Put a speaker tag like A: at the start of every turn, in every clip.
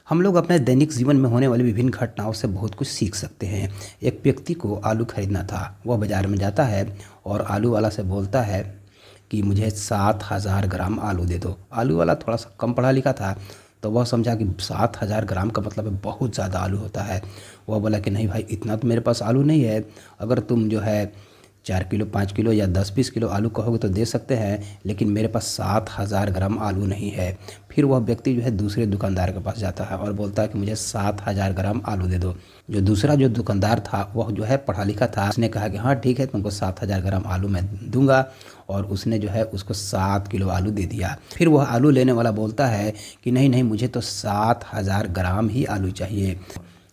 A: हम लोग अपने दैनिक जीवन में होने वाली विभिन्न घटनाओं से बहुत कुछ सीख सकते हैं। एक व्यक्ति को आलू खरीदना था। वह बाज़ार में जाता है और आलू वाला से बोलता है कि मुझे 7,000 ग्राम आलू दे दो। आलू वाला थोड़ा सा कम पढ़ा लिखा था, तो वह समझा कि 7,000 ग्राम का मतलब है बहुत ज़्यादा आलू होता है। वह बोला कि नहीं भाई, इतना तो मेरे पास आलू नहीं है। अगर तुम जो है 4 किलो 5 किलो या 10-20 किलो आलू कहोगे तो दे सकते हैं, लेकिन मेरे पास 7,000 ग्राम आलू नहीं है। फिर वह व्यक्ति जो है दूसरे दुकानदार के पास जाता है और बोलता है कि मुझे 7,000 ग्राम आलू दे दो। जो दुकानदार था वह जो है पढ़ा लिखा था। उसने कहा कि हाँ ठीक है, तुमको 7,000 ग्राम आलू मैं दूंगा, और उसने जो है उसको 7 किलो आलू दे दिया। फिर वह आलू लेने वाला बोलता है कि नहीं नहीं, मुझे तो 7,000 ग्राम ही आलू चाहिए।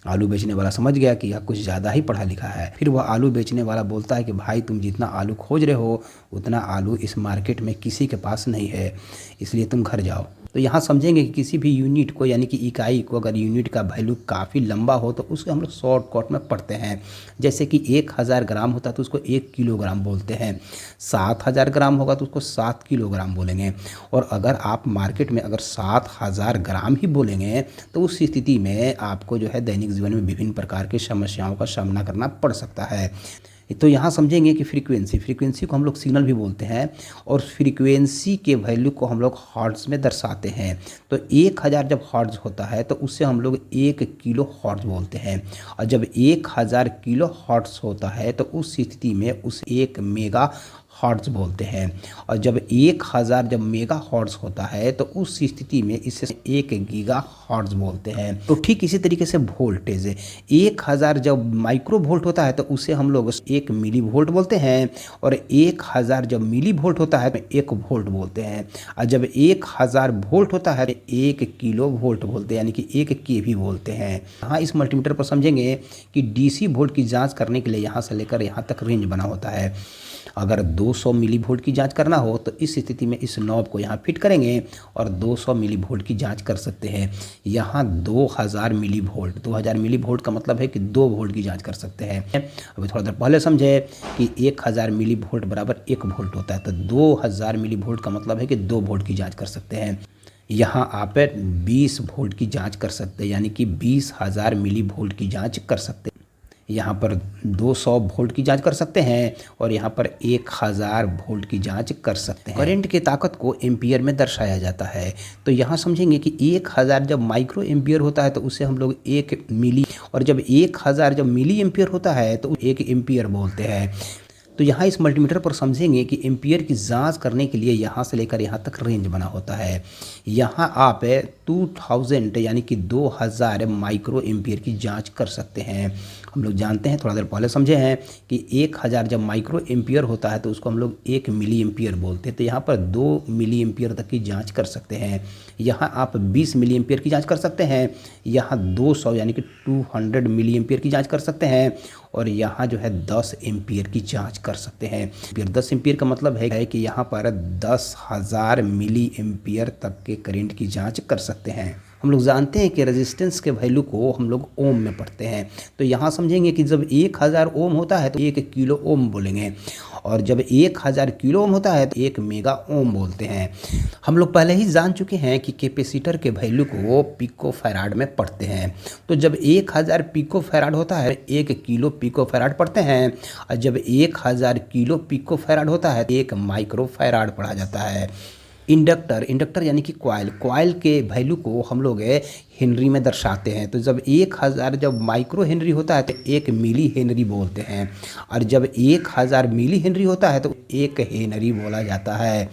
A: आलू बेचने वाला समझ गया कि यह कुछ ज़्यादा ही पढ़ा लिखा है। फिर वह आलू बेचने वाला बोलता है कि भाई, तुम जितना आलू खोज रहे हो उतना आलू इस मार्केट में किसी के पास नहीं है, इसलिए तुम घर जाओ। तो यहाँ समझेंगे कि किसी भी यूनिट को यानी कि इकाई को, अगर यूनिट का वैल्यू काफ़ी लंबा हो तो उसको हम लोग शॉर्टकट में पढ़ते हैं। जैसे कि 1,000 ग्राम होता है तो उसको 1 किलोग्राम बोलते हैं। 7,000 ग्राम होगा तो उसको 7 किलोग्राम बोलेंगे। और अगर आप मार्केट में अगर 7,000 ग्राम ही बोलेंगे तो उस स्थिति में आपको जो है दैनिक जीवन में विभिन्न प्रकार की समस्याओं का सामना करना पड़ सकता है। तो यहाँ समझेंगे कि फ्रीक्वेंसी को हम लोग सिग्नल भी बोलते हैं, और फ्रीक्वेंसी के वैल्यू को हम लोग हर्ट्ज़ में दर्शाते हैं। तो 1,000 जब हर्ट्ज़ होता है तो उससे हम लोग 1 किलो हर्ट्ज़ बोलते हैं, और जब 1,000 किलो हर्ट्ज़ होता है तो उस स्थिति में उस 1 मेगा हर्ट्ज़ बोलते हैं। और जब 1,000 जब मेगा हर्ट्ज़ होता है तो उस स्थिति में इसे 1 गीगा हर्ट्ज़ बोलते हैं। तो ठीक इसी तरीके से वोल्टेज, 1,000 जब माइक्रो वोल्ट होता है तो उसे हम लोग 1 मिली वोल्ट बोलते हैं, और 1,000 जब मिली वोल्ट होता है तो 1 वोल्ट बोलते हैं, और जब 1,000 वोल्ट होता है तो 1 किलो वोल्ट बोलते हैं, यानी कि 1 केवी बोलते हैं। हाँ, इस मल्टीमीटर पर समझेंगे कि डीसी वोल्ट की जाँच करने के लिए यहाँ से लेकर यहाँ तक रेंज बना होता है। अगर 200 मिली वोल्ट की जांच करना हो तो इस स्थिति में इस नॉब को यहाँ फिट करेंगे और 200 मिली वोल्ट की जांच कर सकते हैं। यहाँ 2000 मिली वोल्ट, 2000 मिली वोल्ट का मतलब है कि 2 वोल्ट की जांच कर सकते हैं। अभी थोड़ा देर पहले समझे कि 1000 मिली वोल्ट बराबर 1 वोल्ट होता है, तो 2000 मिली वोल्ट का मतलब है कि 2 वोल्ट की जाँच कर सकते हैं। यहाँ आप 20 वोल्ट की जाँच कर सकते हैं, यानी कि 20,000 मिली वोल्ट की जाँच कर सकते हैं। यहाँ पर 200 वोल्ट की जांच कर सकते हैं, और यहाँ पर 1000 वोल्ट की जांच कर सकते हैं। करंट की ताकत को एम्पियर में दर्शाया जाता है। तो यहाँ समझेंगे कि 1000 जब माइक्रो एम्पियर होता है तो उसे हम लोग 1 मिली, और जब 1000 जब मिली एम्पियर होता है तो 1 एम्पियर बोलते हैं। तो यहाँ इस मल्टीमीटर पर समझेंगे कि एम्पियर की जांच करने के लिए यहाँ से लेकर यहाँ तक रेंज बना होता है। यहाँ आप 2000 यानी कि 2000 माइक्रो एम्पियर की जांच कर सकते हैं। हम लोग जानते हैं, थोड़ा देर पहले समझे हैं कि 1000 जब माइक्रो एम्पियर होता है तो उसको हम लोग 1 मिली एम्पियर बोलते हैं। तो यहाँ पर 2 मिली एम्पियर तक की जाँच कर सकते हैं। यहाँ आप 20 मिली एम्पियर की जाँच कर सकते हैं। यहाँ 200 यानी कि 200 मिली एम्पियर की जाँच कर सकते हैं, और यहाँ जो है 10 एम्पियर की जांच कर सकते हैं। फिर 10 एम्पियर का मतलब है कि यहाँ पर 10,000 मिली एम्पियर तक के करंट की जांच कर सकते हैं। हम लोग जानते हैं कि रेजिस्टेंस के वैल्यू को हम लोग ओम में पढ़ते हैं। तो यहाँ समझेंगे कि जब 1000 ओम होता है तो 1 किलो ओम बोलेंगे, और जब 1000 किलो ओम होता है तो 1 मेगा ओम बोलते हैं। हम लोग पहले ही जान चुके हैं कि कैपेसिटर के वैल्यू को पिको फैराड में पढ़ते हैं। तो जब 1000 पिको फैराड होता है 1 किलो पिको फैराड पढ़ते हैं, और जब 1000 किलो पिको फैराड होता है 1 माइक्रो फैराड पढ़ा जाता है। इंडक्टर यानी कि कॉइल के वैल्यू को हम लोग हेनरी में दर्शाते हैं। तो जब 1000 जब माइक्रो हेनरी होता है तो 1 मिली हेनरी बोलते हैं, और जब 1000 मिली हेनरी होता है तो 1 हेनरी बोला जाता है।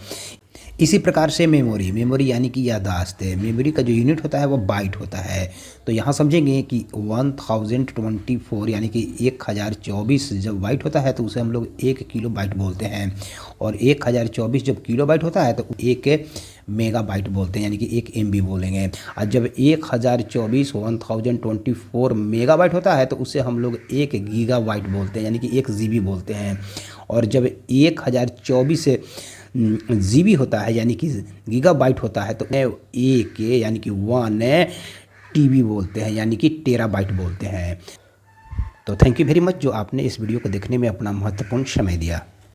A: इसी प्रकार से मेमोरी यानी कि याददाश्त है। मेमोरी का जो यूनिट होता है वो बाइट होता है। तो यहाँ समझेंगे कि 1024 यानी कि 1024 जब बाइट होता है तो उसे हम लोग 1 किलो बाइट बोलते हैं, और 1024 जब किलो बाइट होता है तो 1 मेगा बाइट बोलते हैं, यानी कि 1 MB बोलेंगे। और जब 1024 मेगा बाइट होता है तो उसे हम लोग 1 गीगा बाइट बोलते हैं, यानी कि 1 GB बोलते हैं। और जब 1024 GB होता है यानी कि गीगाबाइट होता है तो एक यानी कि 1 TB बोलते हैं, यानी कि टेराबाइट बोलते हैं। तो थैंक यू वेरी मच जो आपने इस वीडियो को देखने में अपना महत्वपूर्ण समय दिया।